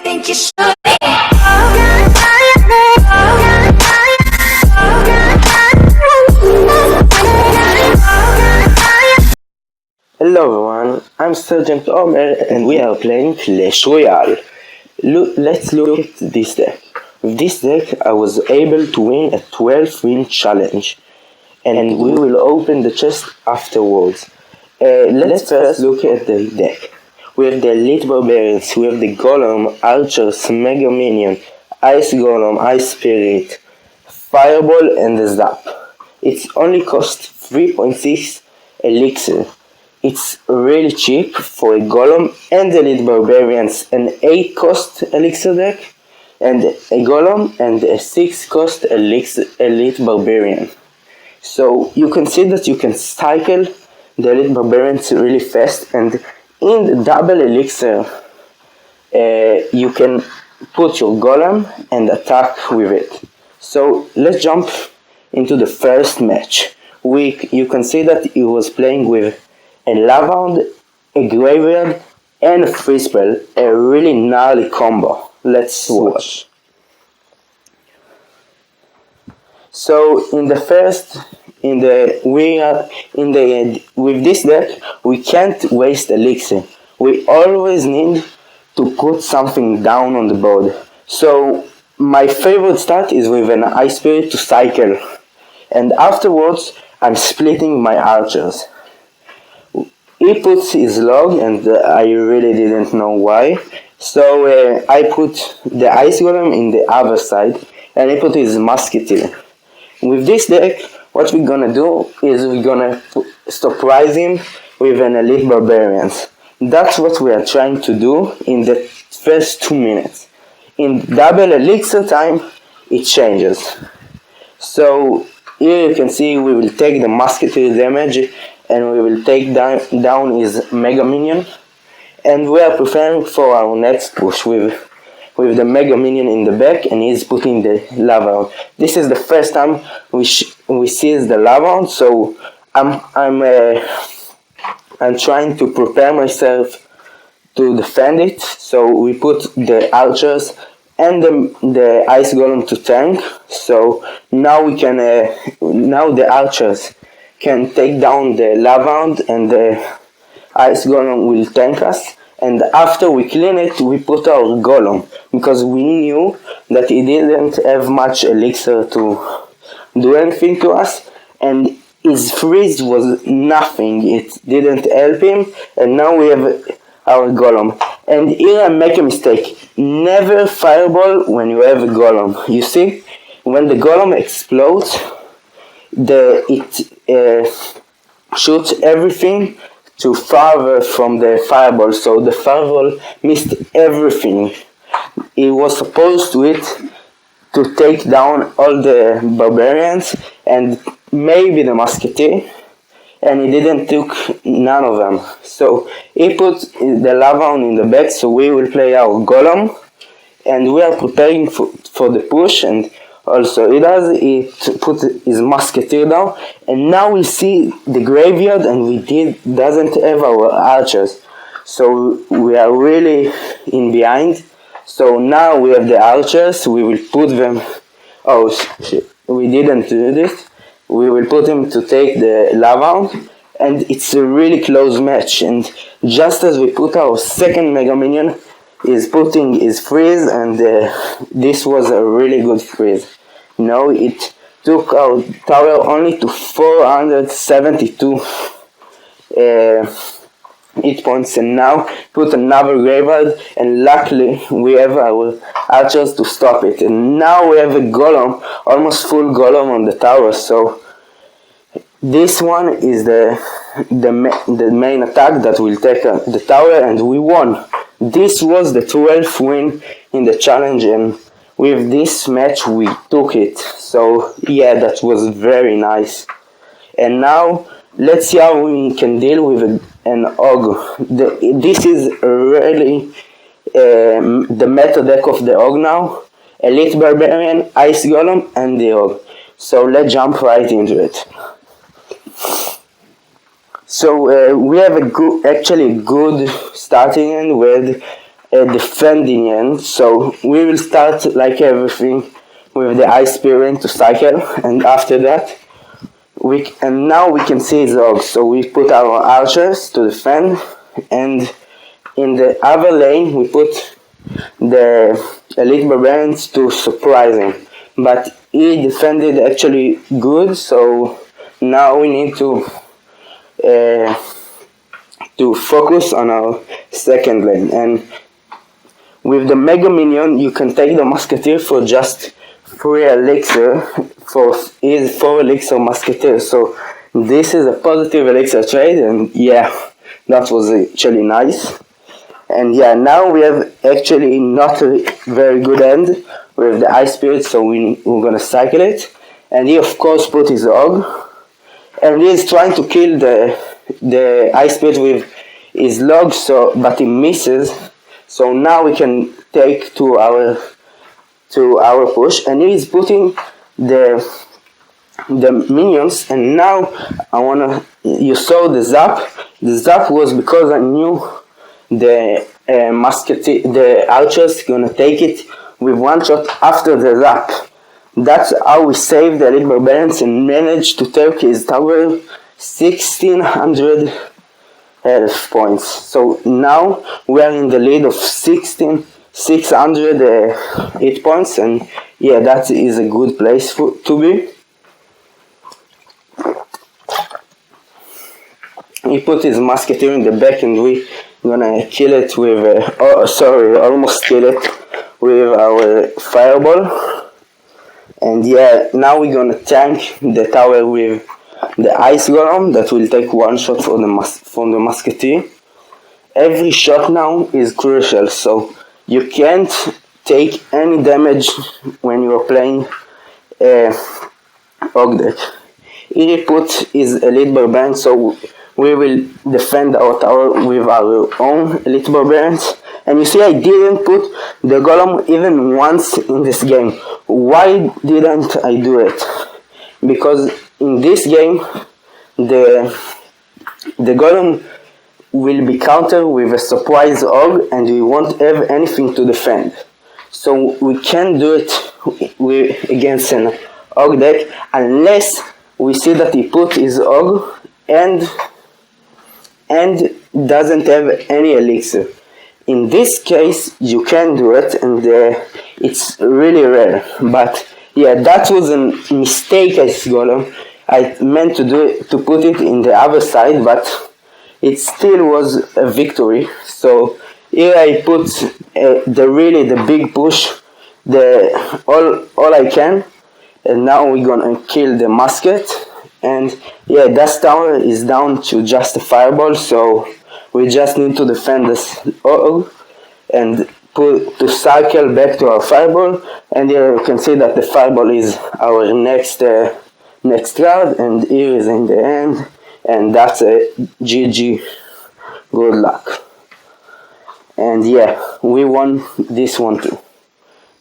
think you should. Hello everyone, I'm Sergeant Omer and we are playing Clash Royale. Let's look at this deck. With this deck I was able to win a 12-win challenge, and we will open the chest afterwards. Let's first look at the deck. We have the Elite Barbarians, we have the Golem, Archers, Mega Minion, Ice Golem, Ice Spirit, Fireball and the Zap. It only costs 3.6 elixir. It's really cheap for a Golem and Elite Barbarians, an 8 cost elixir deck, and a Golem and a 6 cost Elite Barbarian. So you can see that you can cycle the Elite Barbarians really fast, and in the double elixir you can put your Golem and attack with it. So let's jump into the first match. You can see that he was playing with a lava hound, a graveyard, and a free spell, a really gnarly combo. Let's watch. So with this deck, we can't waste elixir. We always need to put something down on the board. So my favorite start is with an Ice Spirit to cycle, and afterwards I'm splitting my archers. He puts his log, and I really didn't know why. So I put the Ice Golem in the other side, and he put his Musketeer. With this deck, what we're gonna do is we're gonna surprise him with an Elite Barbarians. That's what we are trying to do in the first 2 minutes. In double elixir time, it changes. So here you can see we will take the Musketeer damage, and we will take down his Mega Minion, and we are preparing for our next push with the Mega Minion in the back, and he's putting the lava on. This is the first time we see the lava on, so I'm trying to prepare myself to defend it. So we put the archers and the Ice Golem to tank. So now we can now the archers can take down the lava hound, and the Ice Golem will tank us. And after we clean it, we put our Golem, because we knew that he didn't have much elixir to do anything to us, and his freeze was nothing. It didn't help him, and now we have our Golem. And here I make a mistake. Never fireball when you have a Golem. You see, when the Golem explodes, it shoots everything too far from the fireball, so the fireball missed everything. It was supposed to take down all the barbarians and maybe the musketeer, and he didn't took none of them. So he put the lava on in the back, so we will play our Golem, and we are preparing for the push. And also he put his musketeer down, and now we see the graveyard, and doesn't have our archers, so we are really in behind. So now we have the archers, we will put them, oh shit, we didn't do this, we will put them to take the lava, and it's a really close match. And just as we put our second Mega Minion, is putting his freeze, and this was a really good freeze. No, it took our tower only to 472 hit points, and now put another graveyard, and luckily we have our archers to stop it. And now we have a Golem, almost full Golem on the tower. So this one is the main attack that will take the tower, and we won. This was the 12th win in the challenge, and with this match we took it. So yeah, that was very nice. And now let's see how we can deal with an Og. This is really the meta deck of the Og now. Elite Barbarian, Ice Golem, and the Og. So let's jump right into it. So we have actually good starting end with defending end. So we will start like everything with the ice spirit to cycle, and after that now we can see Zog. So we put our archers to defend, and in the other lane we put the elite barbarians to surprise him. But he defended actually good, so now we need to focus on our second lane. And with the Mega Minion, you can take the Musketeer for just 3 elixir, for 4 elixir Musketeer. So this is a positive elixir trade, and yeah, that was actually nice. And yeah, now we have actually not a very good end with the Ice Spirit, so we're gonna cycle it. And he of course put his Og, and he is trying to kill the Ice Spirit with his log, but he misses. So now we can take to our push, and he is putting the minions. And now you saw the zap. The zap was because I knew the archers gonna take it with one shot after the zap. That's how we saved the elite barbarians and managed to take his tower 1600 health points. So now we are in the lead of 600 hit points, and yeah, that is a good place to be. He put his musketeer in the back, and we gonna kill it with almost kill it with our fireball. And yeah, now we're gonna tank the tower with the ice golem that will take one shot from the musketeer. Every shot now is crucial, so you can't take any damage when you are playing Og deck. He put his elite barbarian, so we will defend our tower with our own elite barbarians. And you see, I didn't put the golem even once in this game. Why didn't I do it? Because in this game, the golem will be countered with a surprise Og, and we won't have anything to defend. So we can't do it against an Og deck unless we see that he put his Og and doesn't have any elixir. In this case, you can do it, and it's really rare. But yeah, that was a mistake as Golem. I meant to put it in the other side, but it still was a victory. So here I put the big push, all I can, and now we're gonna kill the musket. And yeah, that tower is down to just a fireball, so we just need to defend this Og and to cycle back to our fireball. And here you can see that the fireball is our next card, and here is in the end, and that's a GG, good luck. And yeah, we won this one too.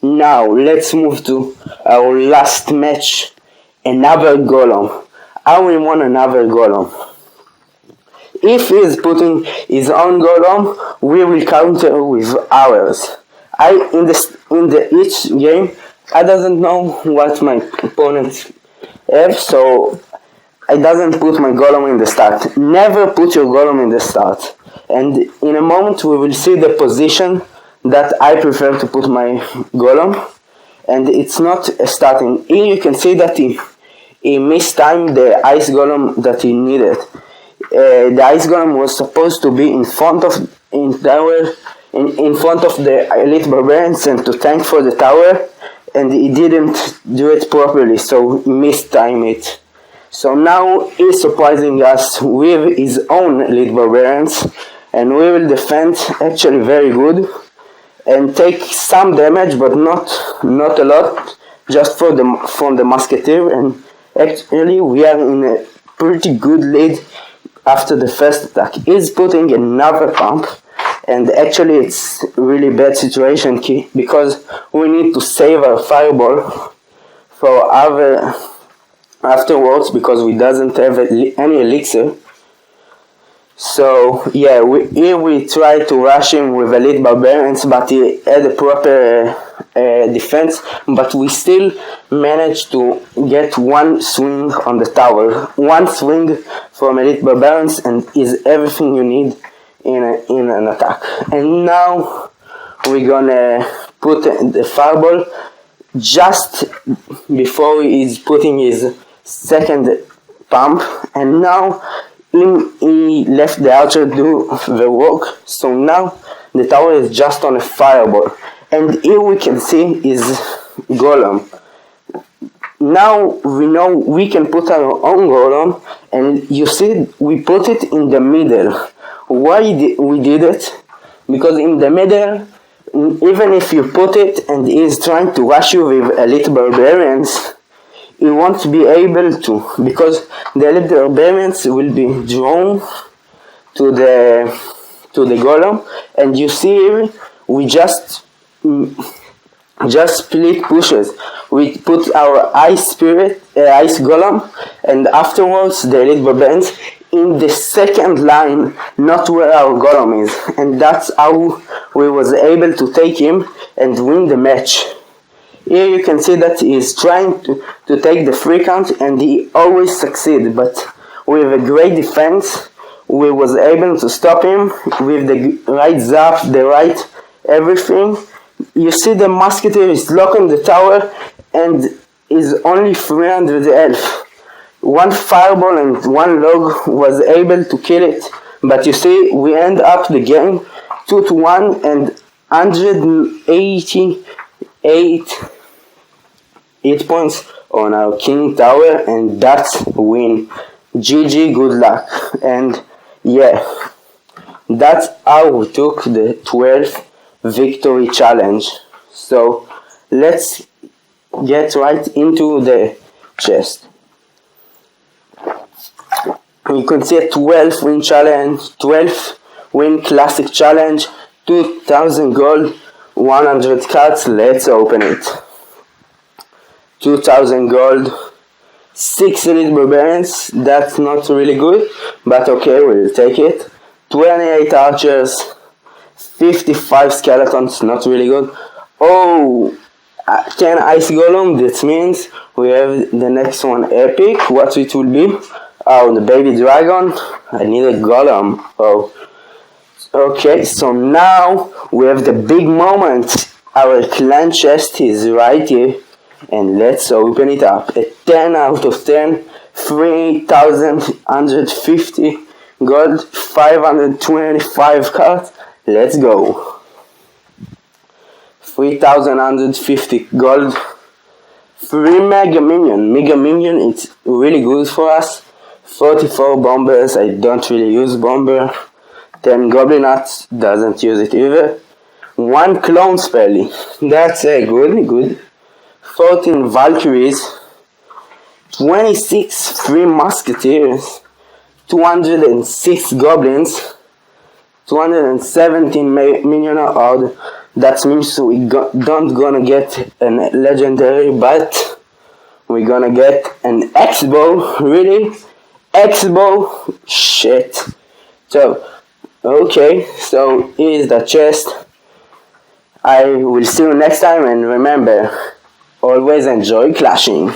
Now let's move to our last match, another golem. I will want another golem. If he is putting his own golem, we will counter with ours. In each game, I doesn't know what my opponents have, so I doesn't put my golem in the start. Never put your golem in the start. And in a moment we will see the position that I prefer to put my golem, and it's not starting. Here you can see that he mistimed the ice golem that he needed. The ice golem was supposed to be in front of the elite barbarians and to tank for the tower, and he didn't do it properly, so he mistimed it. So now he's surprising us with his own elite barbarians, and we will defend actually very good and take some damage, but not a lot, just from the musketeer. And actually we are in a pretty good lead after the first attack. He's putting another pump, and actually it's really bad situation because we need to save our fireball for afterwards, because we doesn't have any elixir. So yeah, here we try to rush him with elite barbarians, but he had a proper defense, but we still managed to get one swing on the tower. One swing from elite barbarians and is everything you need in an attack. And now we're gonna put the fireball just before he's putting his second pump, and now he left the archer do the work, so now the tower is just on a fireball. And here we can see is Golem. Now we know we can put our own Golem, and you see we put it in the middle. Why we did it? Because in the middle, even if you put it and he's trying to rush you with elite barbarians, he won't be able to, because the elite barbarians will be drawn to the golem. And you see here, we just split pushes. We put our ice golem, and afterwards the elite barbarians in the second line, not where our golem is, and that's how we was able to take him and win the match. Here you can see that he is trying to take the free count, and he always succeeds, but with a great defense we was able to stop him with the right zap, the right everything. You see the musketeer is locking the tower and is only 300 health. One fireball and one log was able to kill it, but you see we end up the game 2-1 and 188 hit points on our king tower, and that's a win. GG, good luck. And yeah, that's how we took the 12th victory challenge. So let's get right into the chest. You can see a 12 win challenge, 12 win classic challenge, 2000 gold, 100 cards. Let's open it. 2000 gold, 6 elite barbarians. That's not really good, but okay, we'll take it. 28 archers, 55 skeletons, not really good. Oh, 10 ice golem. That means we have the next one epic. What it will be? Oh, the baby dragon. I need a golem. Oh, okay, so now we have the big moment. Our clan chest is right here, and let's open it up. A 10 out of 10, 3,150 gold, 525 cards. Let's go. 3,150 gold. 3 mega minion. Mega minion, it's really good for us. 44 bombers, I don't really use bomber. 10 Goblin Hut, doesn't use it either. 1 clone spell, that's good. 14 Valkyries. 26 free musketeers. 206 goblins. 217 minion horde. That means we don't gonna get a legendary, but we're gonna get an X-bow. Really? X-bow? Shit. So, okay, so here's the chest. I will see you next time, and remember, always enjoy clashing.